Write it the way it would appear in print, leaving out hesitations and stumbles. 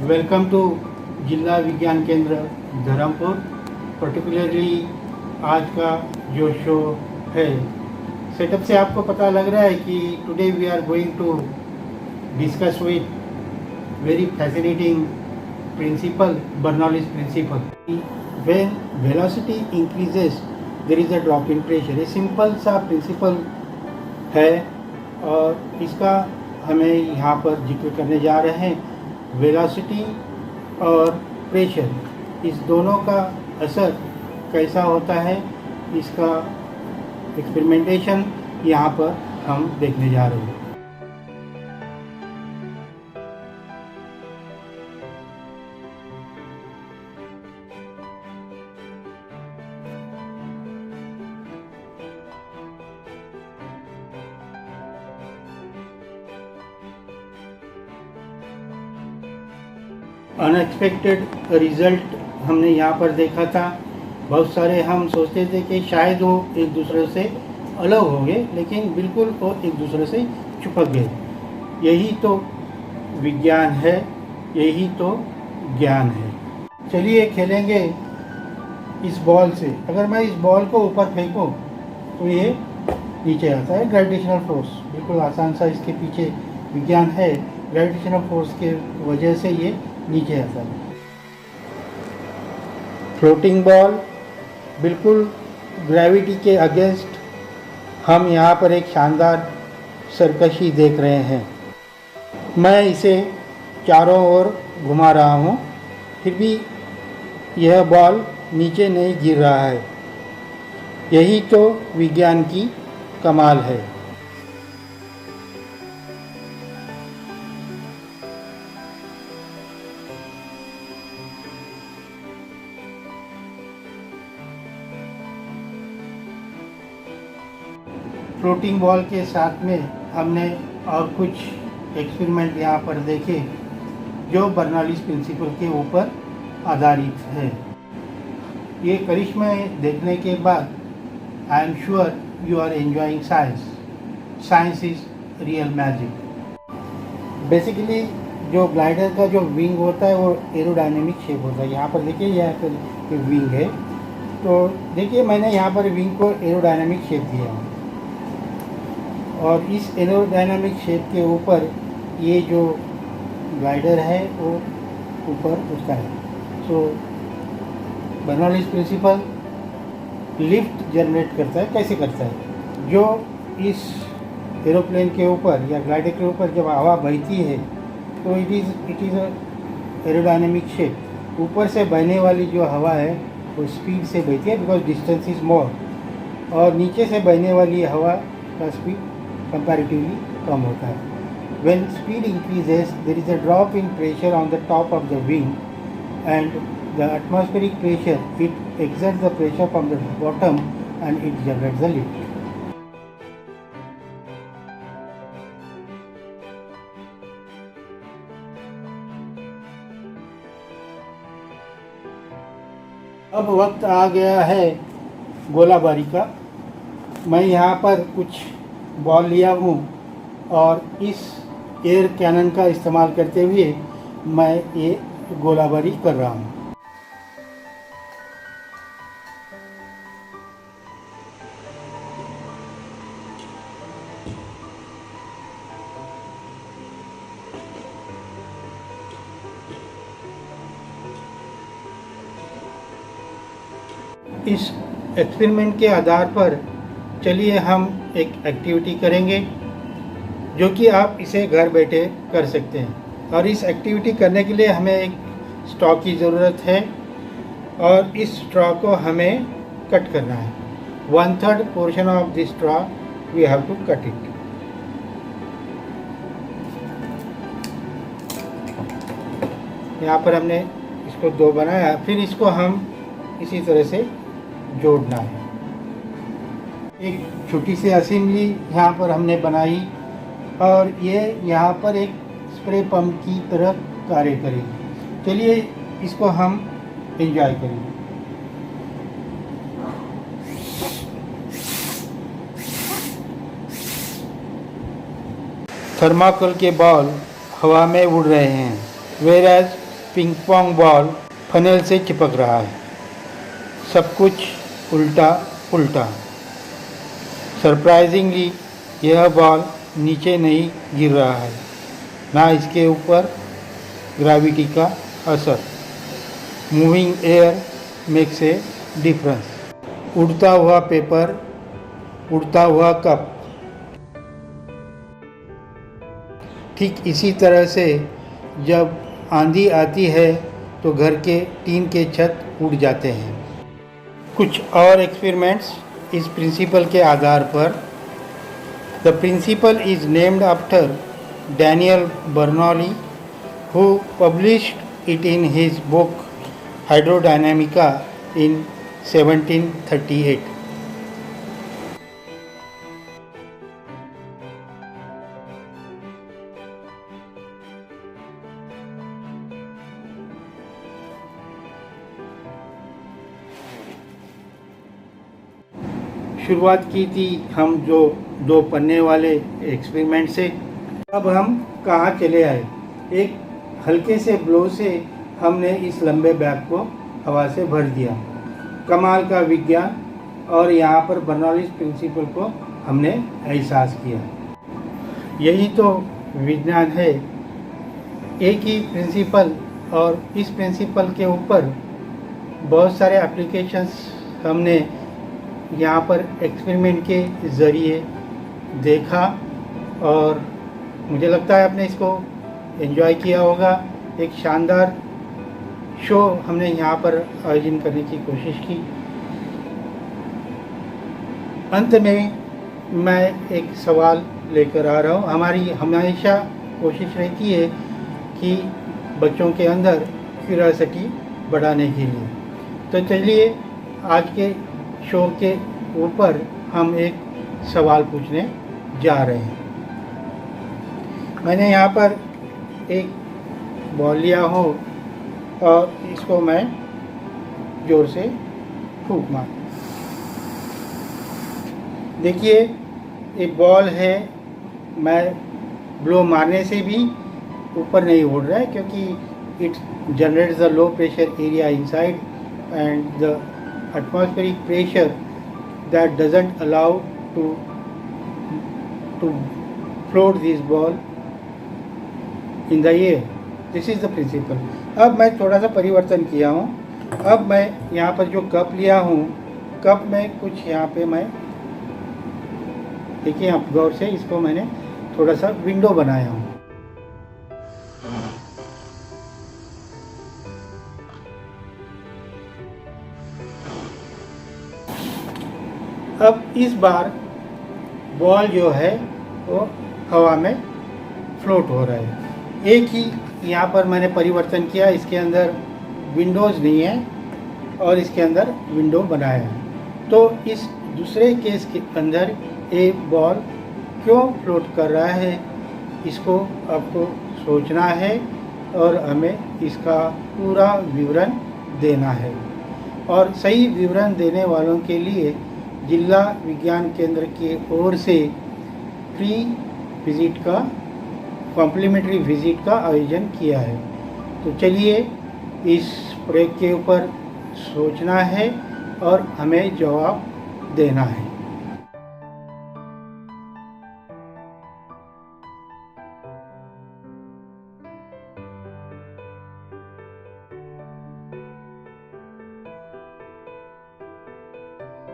Welcome to जिला विज्ञान केंद्र धर्मपुर। पर्टिकुलरली आज का जो शो है, सेटअप से आपको पता लग रहा है कि today we are going to discuss with very fascinating principle, Bernoulli's principle. When velocity increases there is a drop in pressure. ये सिंपल सा प्रिंसिपल है और इसका हमें यहाँ पर जिक्र करने जा रहे हैं। वेलोसिटी और प्रेशर, इस दोनों का असर कैसा होता है, इसका एक्सपेरिमेंटेशन यहाँ पर हम देखने जा रहे हैं। अनएक्सपेक्टेड रिजल्ट हमने यहाँ पर देखा था। बहुत सारे हम सोचते थे कि शायद वो एक दूसरे से अलग हो गए, लेकिन बिल्कुल वो एक दूसरे से चिपक गए। यही तो विज्ञान है, यही तो ज्ञान है। चलिए खेलेंगे इस बॉल से। अगर मैं इस बॉल को ऊपर फेंकूं तो ये नीचे आता है। ग्रेविटेशनल फोर्स, बिल्कुल आसान सा इसके पीछे विज्ञान है। ग्रेविटेशनल फोर्स के वजह से ये नीचे आता है। फ्लोटिंग बॉल, बिल्कुल ग्रेविटी के अगेंस्ट हम यहाँ पर एक शानदार सरकशी देख रहे हैं। मैं इसे चारों ओर घुमा रहा हूँ, फिर भी यह बॉल नीचे नहीं गिर रहा है। यही तो विज्ञान की कमाल है। फ्लोटिंग बॉल के साथ में हमने और कुछ एक्सपेरिमेंट यहाँ पर देखे जो बर्नौलीज प्रिंसिपल के ऊपर आधारित है। ये करिश्मे देखने के बाद I am sure you are enjoying science. Science is real magic. Basically जो ग्लाइडर का जो विंग होता है वो एरोडायनेमिक शेप होता है। यहाँ पर देखिए, यहाँ पर विंग है, तो देखिए मैंने यहाँ पर विंग को एरोडायनेमिक शेप दिया है और इस एरोडायनामिक शेप के ऊपर ये जो ग्लाइडर है वो ऊपर उठता है। सो बर्नौलीज प्रिंसिपल लिफ्ट जनरेट करता है। कैसे करता है? जो इस एरोप्लेन के ऊपर या ग्लाइडर के ऊपर जब हवा बहती है तो इट इज़ एरोडायनामिक शेप। ऊपर से बहने वाली जो हवा है वो स्पीड से बहती है, बिकॉज डिस्टेंस इज मोर, और नीचे से बहने वाली हवा का स्पीड comparatively कम होता है। When speed increases, there is a drop in pressure on the top of the wing, and the atmospheric pressure, it exerts the pressure from the bottom and it generates the lift. अब वक्त आ गया है गोलाबारी का। मैं यहाँ पर कुछ बॉल लिया हूँ और इस एयर कैनन का इस्तेमाल करते हुए मैं ये गोलाबारी कर रहा हूँ। इस एक्सपेरिमेंट के आधार पर चलिए हम एक एक्टिविटी करेंगे जो कि आप इसे घर बैठे कर सकते हैं। और इस एक्टिविटी करने के लिए हमें एक स्ट्रॉ की ज़रूरत है और इस स्ट्रॉ को हमें कट करना है। 1/3 portion of this straw we have to cut it. यहाँ पर हमने इसको 2 बनाया, फिर इसको हम इसी तरह से जोड़ना है। एक छोटी सी असेंबली यहाँ पर हमने बनाई और ये यहाँ पर एक स्प्रे पंप की तरह कार्य करेगी। चलिए इसको हम एंजॉय करेंगे। थर्माकोल के बॉल हवा में उड़ रहे हैं। whereas ping pong ball funnel से चिपक रहा है। सब कुछ उल्टा पुल्टा। सरप्राइजिंगली यह बॉल नीचे नहीं गिर रहा है, ना इसके ऊपर ग्रेविटी का असर। Moving air makes a difference. उड़ता हुआ पेपर, उड़ता हुआ कप। ठीक इसी तरह से जब आंधी आती है तो घर के टीन के छत उड़ जाते हैं। कुछ और एक्सपेरिमेंट्स इस प्रिंसिपल के आधार पर। The principle is named after Daniel Bernoulli, who published it in his book Hydrodynamica in 1738. शुरुआत की थी हम जो 2 पन्ने वाले एक्सपेरिमेंट से। अब हम कहाँ चले आए। एक हल्के से ब्लो से हमने इस लंबे बैग को हवा से भर दिया। कमाल का विज्ञान, और यहाँ पर बर्नौलीज प्रिंसिपल को हमने एहसास किया। यही तो विज्ञान है। एक ही प्रिंसिपल, और इस प्रिंसिपल के ऊपर बहुत सारे एप्लीकेशंस हमने यहाँ पर एक्सपेरिमेंट के ज़रिए देखा, और मुझे लगता है आपने इसको एंजॉय किया होगा। एक शानदार शो हमने यहाँ पर आयोजन करने की कोशिश की। अंत में मैं एक सवाल लेकर आ रहा हूँ। हमारी हमेशा कोशिश रहती है कि बच्चों के अंदर क्यूरियोसिटी बढ़ाने के लिए। तो चलिए आज के शो के ऊपर हम एक सवाल पूछने जा रहे हैं। मैंने यहाँ पर एक बॉल लिया हो और इसको मैं ज़ोर से फूंक मार। देखिए एक बॉल है, मैं ब्लो मारने से भी ऊपर नहीं उड़ रहा है, क्योंकि it generates the low pressure area inside and the atmospheric pressure that doesn't allow to float this ball in the air. This is the principle. अब मैं थोड़ा सा परिवर्तन किया हूँ। अब मैं यहाँ पर जो कप लिया हूँ, कप में कुछ यहाँ पे मैं, देखिए आप गौर से, इसको मैंने थोड़ा सा विंडो बनाया हूँ। अब इस बार बॉल जो है वो हवा में फ्लोट हो रहा है। एक ही यहाँ पर मैंने परिवर्तन किया, इसके अंदर विंडोज़ नहीं है और इसके अंदर विंडो बनाया है। तो इस दूसरे केस के अंदर एक बॉल क्यों फ्लोट कर रहा है, इसको आपको सोचना है और हमें इसका पूरा विवरण देना है। और सही विवरण देने वालों के लिए जिला विज्ञान केंद्र की ओर से फ्री विज़िट का, कॉम्प्लीमेंट्री विज़िट का आयोजन किया है। तो चलिए इस प्रयोग के ऊपर सोचना है और हमें जवाब देना है।